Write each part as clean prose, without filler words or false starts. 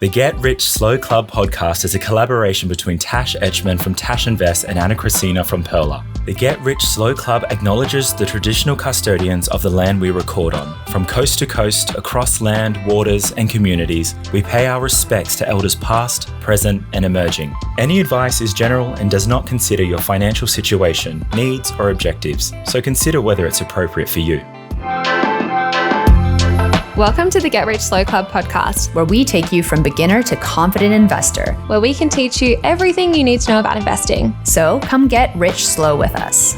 The Get Rich Slow Club podcast is a collaboration between Tash Etschmann from Tash Invests and Ana Kresina from Perla. The Get Rich Slow Club acknowledges the traditional custodians of the land we record on. From coast to coast, across land, waters, and communities, we pay our respects to elders past, present, and emerging. Any advice is general and does not consider your financial situation, needs, or objectives, so consider whether it's appropriate for you. Welcome to the Get Rich Slow Club podcast, where we take you from beginner to confident investor, where we can teach you everything you need to know about investing. So come get rich slow with us.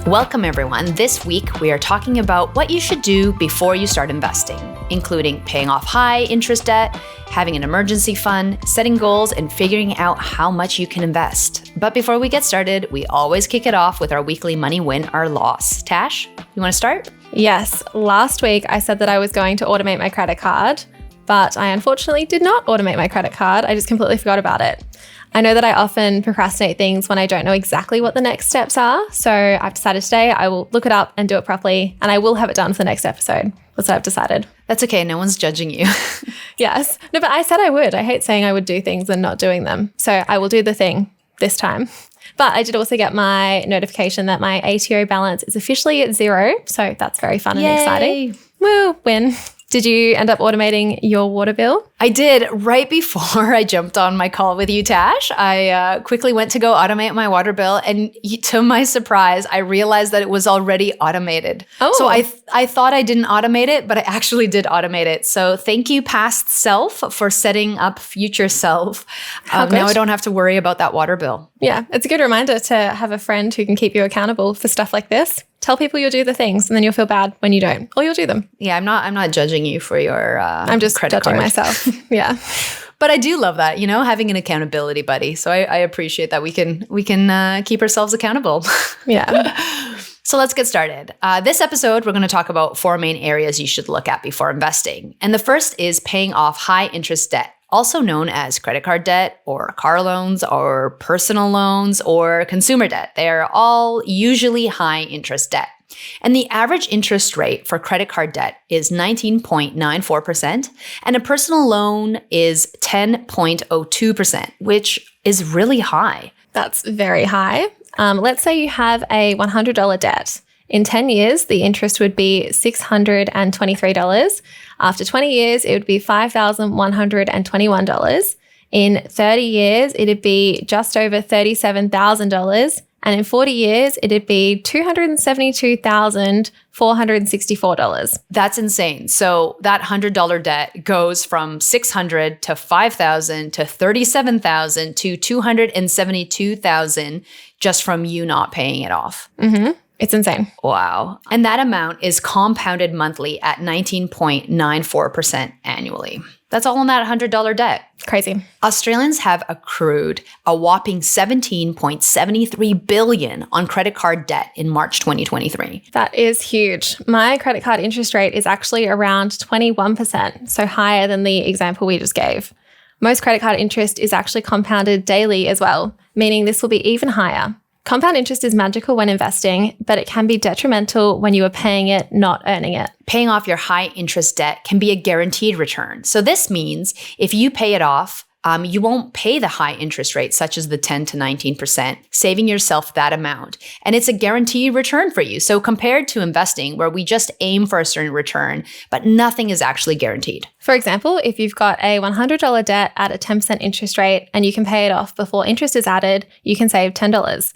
Welcome everyone. This week we are talking about what you should do before you start investing, including paying off high interest debt, having an emergency fund, setting goals, and figuring out how much you can invest. But before we get started, we always kick it off with our weekly money win or loss. Tash, you want to start? Yes. Last week I said that I was going to automate my credit card, but I unfortunately did not automate my credit card. I just completely forgot about it. I know that I often procrastinate things when I don't know exactly what the next steps are. So I've decided today I will look it up and do it properly, and I will have it done for the next episode. That's what I've decided. That's okay. No one's judging you. Yes. No, but I said I would. I hate saying I would do things and not doing them. So I will do the thing this time. But I did also get my notification that my ATO balance is officially at 0. So that's very fun and exciting. Woo, win. Did you end up automating your water bill? I did. Right before I jumped on my call with you, Tash, I quickly went to go automate my water bill. And to my surprise, I realized that it was already automated. Oh. So I thought I didn't automate it, but I actually did automate it. So thank you, past self, for setting up future self. Now I don't have to worry about that water bill. Yeah, it's a good reminder to have a friend who can keep you accountable for stuff like this. Tell people you'll do the things, and then you'll feel bad when you don't, or you'll do them. Yeah, I'm not judging you for your I'm just credit judging card. myself. Yeah. But I do love that, having an accountability buddy. So I appreciate that we can keep ourselves accountable. Yeah. So let's get started. This episode, we're going to talk about 4 main areas you should look at before investing. And the first is paying off high interest debt, also known as credit card debt or car loans or personal loans or consumer debt. They are all usually high interest debt. And the average interest rate for credit card debt is 19.94%, and a personal loan is 10.02%, which is really high. That's very high. Let's say you have a $100 debt. In 10 years, the interest would be $623. After 20 years, it would be $5,121. In 30 years, it'd be just over $37,000. And in 40 years, it'd be $272,464. That's insane. So that $100 debt goes from $600 to $5,000 to $37,000 to $272,000 just from you not paying it off. Mm-hmm. It's insane. Wow. And that amount is compounded monthly at 19.94% annually. That's all in that $100 debt. Crazy. Australians have accrued a whopping $17.73 billion on credit card debt in March 2023. That is huge. My credit card interest rate is actually around 21%, so higher than the example we just gave. Most credit card interest is actually compounded daily as well, meaning this will be even higher. Compound interest is magical when investing, but it can be detrimental when you are paying it, not earning it. Paying off your high interest debt can be a guaranteed return. So this means if you pay it off, you won't pay the high interest rate, such as the 10 to 19%, saving yourself that amount. And it's a guaranteed return for you. So compared to investing, where we just aim for a certain return, but nothing is actually guaranteed. For example, if you've got a $100 debt at a 10% interest rate and you can pay it off before interest is added, you can save $10.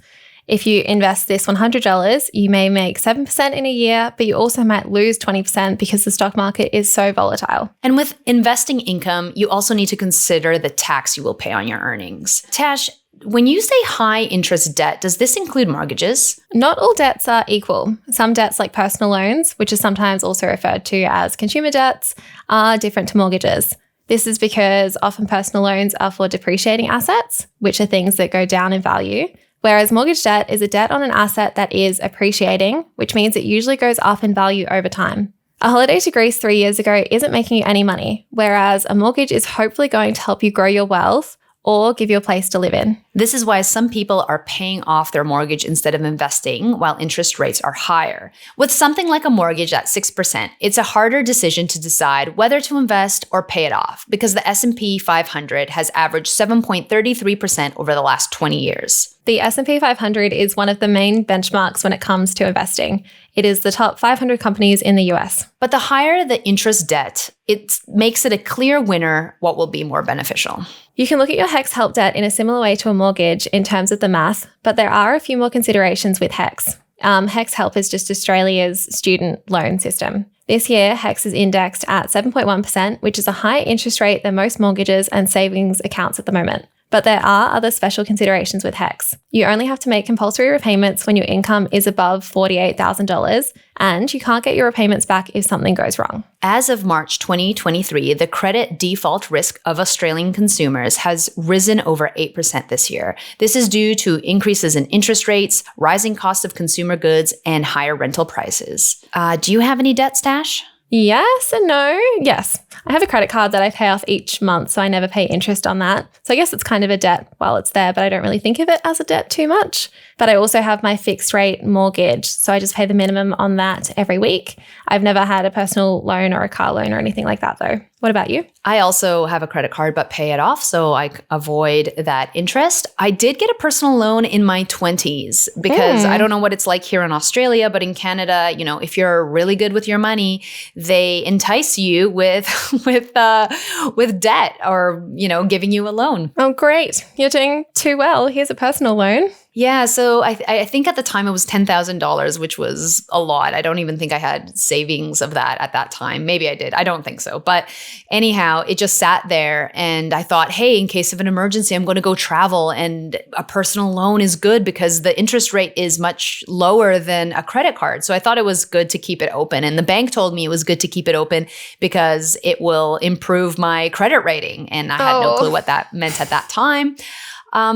If you invest this $100, you may make 7% in a year, but you also might lose 20% because the stock market is so volatile. And with investing income, you also need to consider the tax you will pay on your earnings. Tash, when you say high interest debt, does this include mortgages? Not all debts are equal. Some debts, like personal loans, which is sometimes also referred to as consumer debts, are different to mortgages. This is because often personal loans are for depreciating assets, which are things that go down in value. Whereas mortgage debt is a debt on an asset that is appreciating, which means it usually goes up in value over time. A holiday to Greece 3 years ago isn't making you any money, whereas a mortgage is hopefully going to help you grow your wealth or give you a place to live in. This is why some people are paying off their mortgage instead of investing while interest rates are higher. With something like a mortgage at 6%, it's a harder decision to decide whether to invest or pay it off because the S&P 500 has averaged 7.33% over the last 20 years. The S&P 500 is one of the main benchmarks when it comes to investing. It is the top 500 companies in the US. But the higher the interest debt, it makes it a clear winner what will be more beneficial. You can look at your HEX Help debt in a similar way to a mortgage in terms of the math, but there are a few more considerations with HEX. HEX Help is just Australia's student loan system. This year, HEX is indexed at 7.1%, which is a higher interest rate than most mortgages and savings accounts at the moment. But there are other special considerations with HEX. You only have to make compulsory repayments when your income is above $48,000, and you can't get your repayments back if something goes wrong. As of March 2023, the credit default risk of Australian consumers has risen over 8% this year. This is due to increases in interest rates, rising costs of consumer goods, and higher rental prices. Do you have any debt, Tash? Yes and no. Yes. I have a credit card that I pay off each month, so I never pay interest on that. So I guess it's kind of a debt while it's there, but I don't really think of it as a debt too much. But I also have my fixed rate mortgage, so I just pay the minimum on that every week. I've never had a personal loan or a car loan or anything like that though. What about you? I also have a credit card but pay it off, so I avoid that interest. I did get a personal loan in my 20s because I don't know what it's like here in Australia, but in Canada, you know, if you're really good with your money, they entice you with debt or, you know, giving you a loan. Oh, great. You're doing too well. Here's a personal loan. Yeah, so I think at the time it was $10,000, which was a lot. I don't even think I had savings of that at that time. Maybe I did. I don't think so. But anyhow, it just sat there and I thought, hey, in case of an emergency, I'm going to go travel and a personal loan is good because the interest rate is much lower than a credit card. So I thought it was good to keep it open. And the bank told me it was good to keep it open because it will improve my credit rating. And I had no clue what that meant at that time.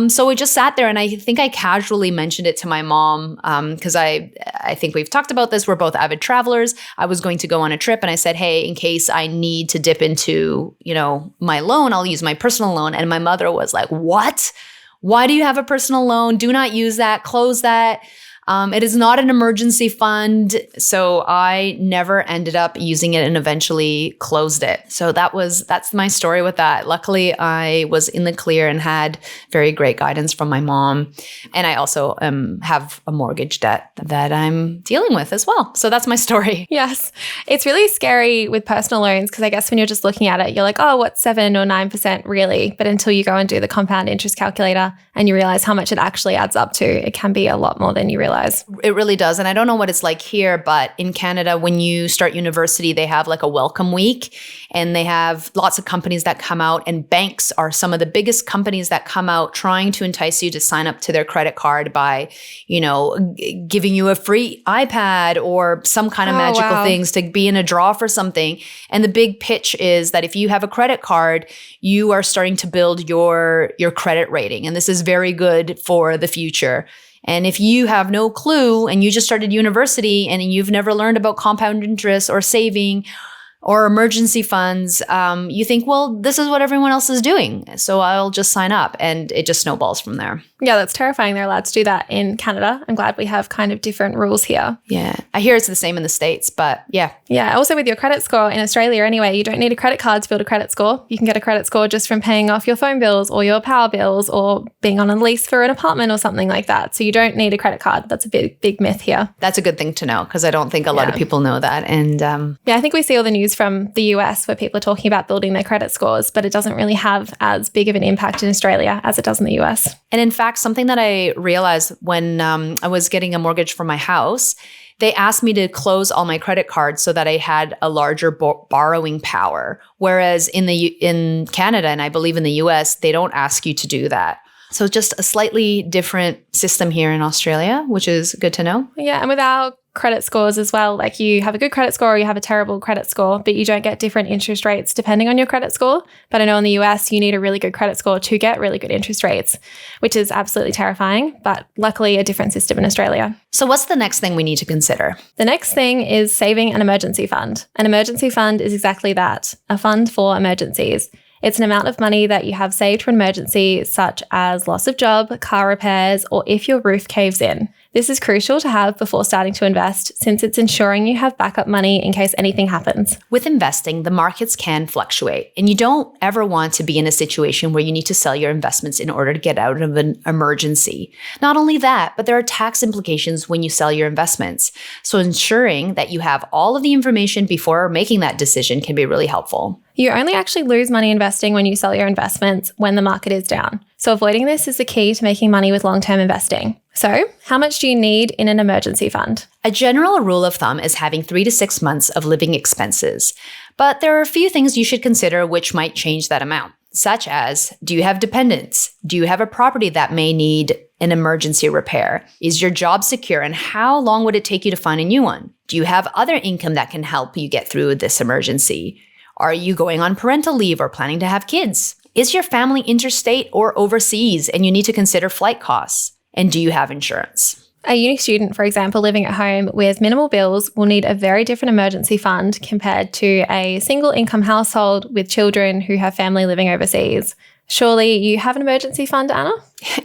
So we just sat there and I think I casually mentioned it to my mom because I think we've talked about this. We're both avid travelers. I was going to go on a trip and I said, hey, in case I need to dip into, you know, my loan, I'll use my personal loan. And my mother was like, what? Why do you have a personal loan? Do not use that. Close that. It is not an emergency fund. So I never ended up using it and eventually closed it. So that's my story with that. Luckily, I was in the clear and had very great guidance from my mom. And I also have a mortgage debt that I'm dealing with as well. So that's my story. Yes. It's really scary with personal loans because I guess when you're just looking at it, you're like, oh, what's 7 or 9% really? But until you go and do the compound interest calculator and you realize how much it actually adds up to, it can be a lot more than you realize. It really does. And I don't know what it's like here, but in Canada, when you start university, they have like a welcome week and they have lots of companies that come out, and banks are some of the biggest companies that come out trying to entice you to sign up to their credit card by, you know, giving you a free iPad or some kind of magical things to be in a draw for something. And the big pitch is that if you have a credit card, you are starting to build your credit rating. And this is very good for the future. And if you have no clue and you just started university and you've never learned about compound interest or saving or emergency funds, you think, well, this is what everyone else is doing, so I'll just sign up. And it just snowballs from there. Yeah, that's terrifying. They're allowed to do that in Canada. I'm glad we have kind of different rules here. Yeah. I hear it's the same in the States, but yeah. Yeah. Also with your credit score in Australia anyway, you don't need a credit card to build a credit score. You can get a credit score just from paying off your phone bills or your power bills or being on a lease for an apartment or something like that. So you don't need a credit card. That's a big myth here. That's a good thing to know because I don't think a lot of people know that. And yeah, I think we see all the news from the US where people are talking about building their credit scores, but it doesn't really have as big of an impact in Australia as it does in the US. And in fact, something that I realized when I was getting a mortgage for my house, they asked me to close all my credit cards so that I had a larger borrowing power. Whereas in Canada, and I believe in the US, they don't ask you to do that. So just a slightly different system here in Australia, which is good to know. Yeah, and with our credit scores as well, like you have a good credit score or you have a terrible credit score, but you don't get different interest rates depending on your credit score. But I know in the US, you need a really good credit score to get really good interest rates, which is absolutely terrifying, but luckily a different system in Australia. So what's the next thing we need to consider? The next thing is saving an emergency fund. An emergency fund is exactly that, a fund for emergencies. It's an amount of money that you have saved for an emergency, such as loss of job, car repairs, or if your roof caves in. This is crucial to have before starting to invest, since it's ensuring you have backup money in case anything happens. With investing, the markets can fluctuate, and you don't ever want to be in a situation where you need to sell your investments in order to get out of an emergency. Not only that, but there are tax implications when you sell your investments. So ensuring that you have all of the information before making that decision can be really helpful. You only actually lose money investing when you sell your investments when the market is down. So avoiding this is the key to making money with long-term investing. So, how much do you need in an emergency fund? A general rule of thumb is having 3 to 6 months of living expenses. But there are a few things you should consider which might change that amount, such as, do you have dependents? Do you have a property that may need an emergency repair? Is your job secure, and how long would it take you to find a new one? Do you have other income that can help you get through this emergency? Are you going on parental leave or planning to have kids? Is your family interstate or overseas and you need to consider flight costs? And do you have insurance? A uni student, for example, living at home with minimal bills will need a very different emergency fund compared to a single income household with children who have family living overseas. Surely you have an emergency fund, Anna?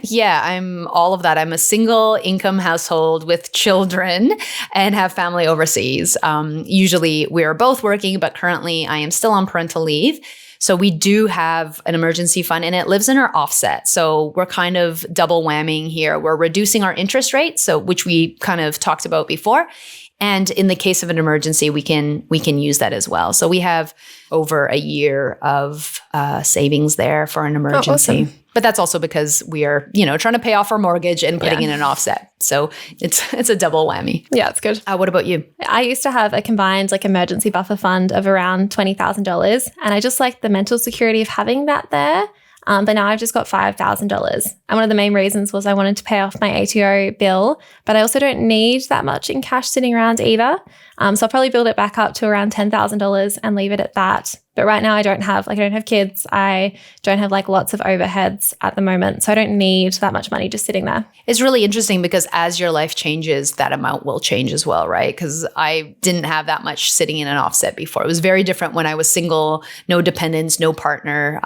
Yeah, I'm all of that. I'm a single income household with children and have family overseas. Usually we're both working, but currently I am still on parental leave. So we do have an emergency fund and it lives in our offset. So we're kind of double whamming here. We're reducing our interest rate, which we kind of talked about before. And in the case of an emergency, we can use that as well. So we have over a year of savings there for an emergency. Oh, awesome. But that's also because we are, trying to pay off our mortgage and putting in an offset. So it's a double whammy. Yeah, it's good. What about you? I used to have a combined emergency buffer fund of around $20,000. And I just like the mental security of having that there. But now I've just got $5,000. And one of the main reasons was I wanted to pay off my ATO bill, but I also don't need that much in cash sitting around either. So I'll probably build it back up to around $10,000 and leave it at that. But right now I don't have kids. I don't have lots of overheads at the moment. So I don't need that much money just sitting there. It's really interesting because as your life changes, that amount will change as well, right? Because I didn't have that much sitting in an offset before. It was very different when I was single, no dependents, no partner.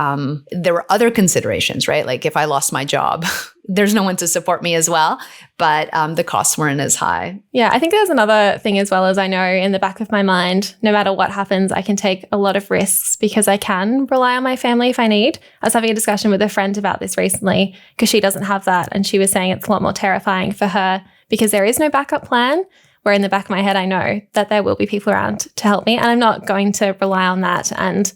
There were other considerations, right? Like if I lost my job, there's no one to support me as well, but the costs weren't as high. Yeah, I think there's another thing as well. As I know in the back of my mind, no matter what happens, I can take a lot of risks because I can rely on my family if I need. I was having a discussion with a friend about this recently because she doesn't have that, and she was saying it's a lot more terrifying for her because there is no backup plan, where in the back of my head I know that there will be people around to help me, and I'm not going to rely on that and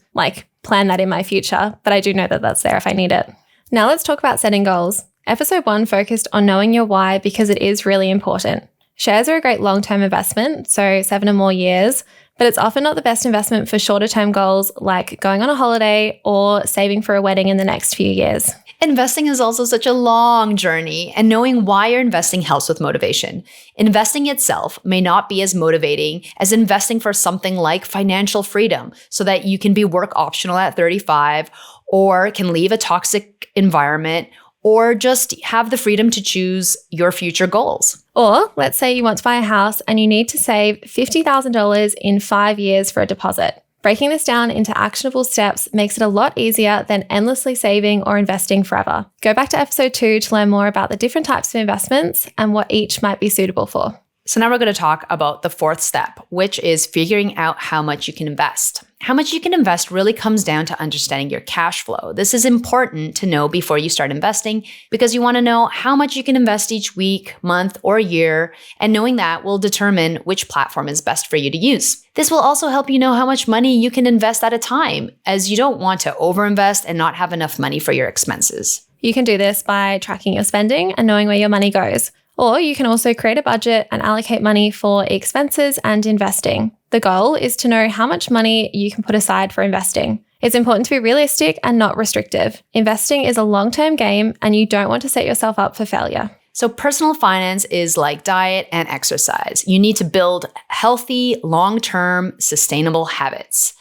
plan that in my future, but I do know that that's there if I need it. Now let's talk about setting goals. Episode 1 focused on knowing your why because it is really important. Shares are a great long-term investment, so 7 or more years, but it's often not the best investment for shorter-term goals like going on a holiday or saving for a wedding in the next few years. Investing is also such a long journey, and knowing why you're investing helps with motivation. Investing itself may not be as motivating as investing for something like financial freedom, so that you can be work optional at 35 or can leave a toxic environment or just have the freedom to choose your future goals. Or let's say you want to buy a house and you need to save $50,000 in 5 years for a deposit. Breaking this down into actionable steps makes it a lot easier than endlessly saving or investing forever. Go back to episode 2 to learn more about the different types of investments and what each might be suitable for. So now we're going to talk about the 4th step, which is figuring out how much you can invest. How much you can invest really comes down to understanding your cash flow. This is important to know before you start investing because you want to know how much you can invest each week, month, or year, and knowing that will determine which platform is best for you to use. This will also help you know how much money you can invest at a time, as you don't want to overinvest and not have enough money for your expenses. You can do this by tracking your spending and knowing where your money goes. Or you can also create a budget and allocate money for expenses and investing. The goal is to know how much money you can put aside for investing. It's important to be realistic and not restrictive. Investing is a long-term game and you don't want to set yourself up for failure. So personal finance is like diet and exercise. You need to build healthy, long-term, sustainable habits.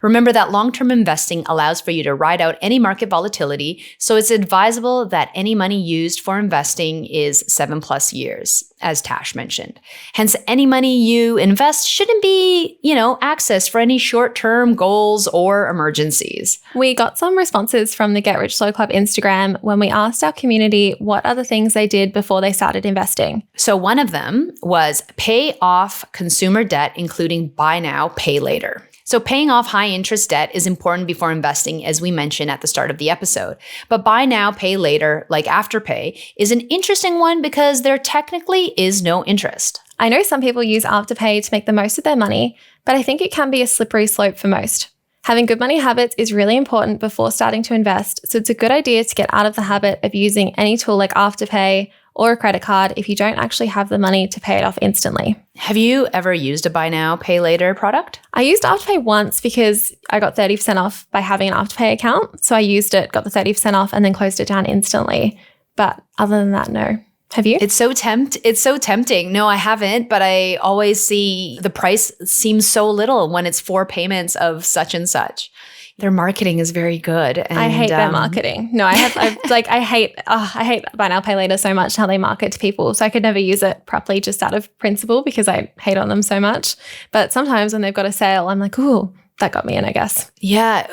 Remember that long-term investing allows for you to ride out any market volatility, so it's advisable that any money used for investing is 7+ years, as Tash mentioned. Hence, any money you invest shouldn't be, accessed for any short-term goals or emergencies. We got some responses from the Get Rich Slow Club Instagram when we asked our community what other things they did before they started investing. So one of them was pay off consumer debt, including buy now, pay later. So paying off high interest debt is important before investing, as we mentioned at the start of the episode. But buy now, pay later, like Afterpay, is an interesting one because there technically is no interest. I know some people use Afterpay to make the most of their money, but I think it can be a slippery slope for most. Having good money habits is really important before starting to invest, so it's a good idea to get out of the habit of using any tool like Afterpay or a credit card if you don't actually have the money to pay it off instantly. Have you ever used a buy now, pay later product? I used Afterpay once because I got 30% off by having an Afterpay account. So I used it, got the 30% off, and then closed it down instantly. But other than that, no. Have you? It's so tempting. No, I haven't, but I always see the price seems so little when it's 4 payments of such and such. Their marketing is very good. And, I hate their marketing. No, I hate buy now, pay later so much, how they market to people. So I could never use it properly just out of principle because I hate on them so much. But sometimes when they've got a sale, I'm like, ooh, that got me in, I guess. Yeah.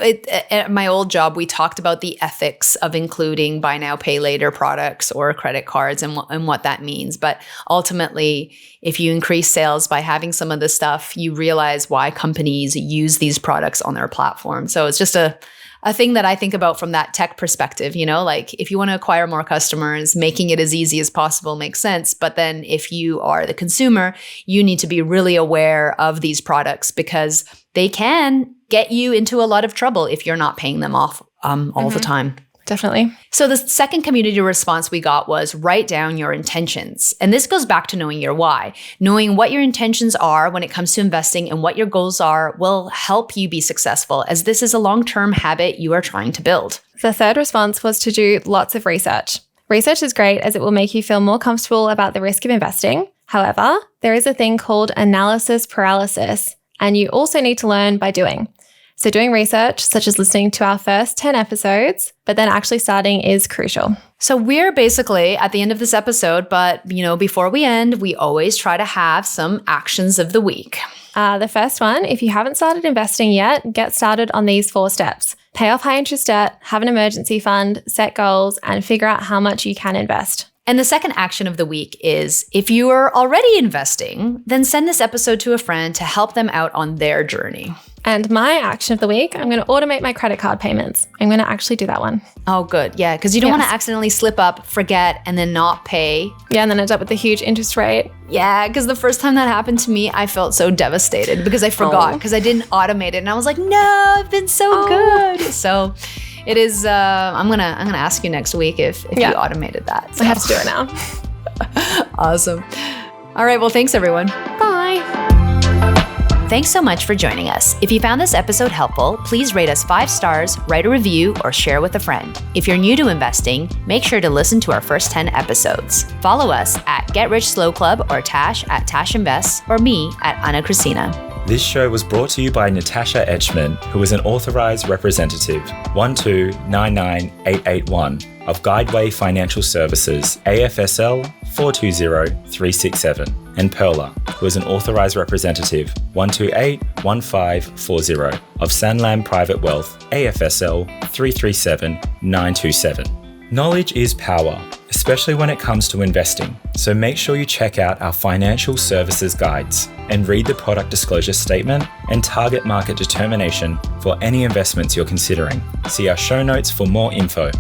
At my old job, we talked about the ethics of including buy now, pay later products or credit cards and what that means. But ultimately, if you increase sales by having some of this stuff, you realize why companies use these products on their platform. So it's just a thing that I think about from that tech perspective, like if you want to acquire more customers, making it as easy as possible makes sense. But then if you are the consumer, you need to be really aware of these products because they can get you into a lot of trouble if you're not paying them off all the time. Definitely. So the second community response we got was write down your intentions. And this goes back to knowing your why. Knowing what your intentions are when it comes to investing and what your goals are will help you be successful, as this is a long-term habit you are trying to build. The third response was to do lots of research. Research is great as it will make you feel more comfortable about the risk of investing. However, there is a thing called analysis paralysis, and you also need to learn by doing. So doing research, such as listening to our first 10 episodes, but then actually starting is crucial. So we're basically at the end of this episode, but before we end, we always try to have some actions of the week. The first one, if you haven't started investing yet, get started on these 4 steps. Pay off high interest debt, have an emergency fund, set goals, and figure out how much you can invest. And the second action of the week is if you are already investing, then send this episode to a friend to help them out on their journey. And my action of the week, I'm going to automate my credit card payments. I'm going to actually do that one. Oh, good. Yeah, because you don't want to accidentally slip up, forget, and then not pay. Yeah, and then end up with a huge interest rate. Yeah, because the first time that happened to me, I felt so devastated because I forgot because I didn't automate it. And I was like, no, I've been so good. So it is, I'm gonna ask you next week if you automated that. So. I have to do it now. Awesome. All right, well, thanks everyone. Bye. Thanks so much for joining us. If you found this episode helpful, please rate us 5 stars, write a review, or share with a friend. If you're new to investing, make sure to listen to our first 10 episodes. Follow us at Get Rich Slow Club or Tash at Tash Invests or me at Ana Kresina. This show was brought to you by Natasha Etschmann, who is an authorized representative 1299881 of Guideway Financial Services, AFSL 420367, and Perla, who is an authorized representative 1281540 of Sanlam Private Wealth, AFSL 337927. Knowledge is power, especially when it comes to investing. So make sure you check out our financial services guides and read the product disclosure statement and target market determination for any investments you're considering. See our show notes for more info.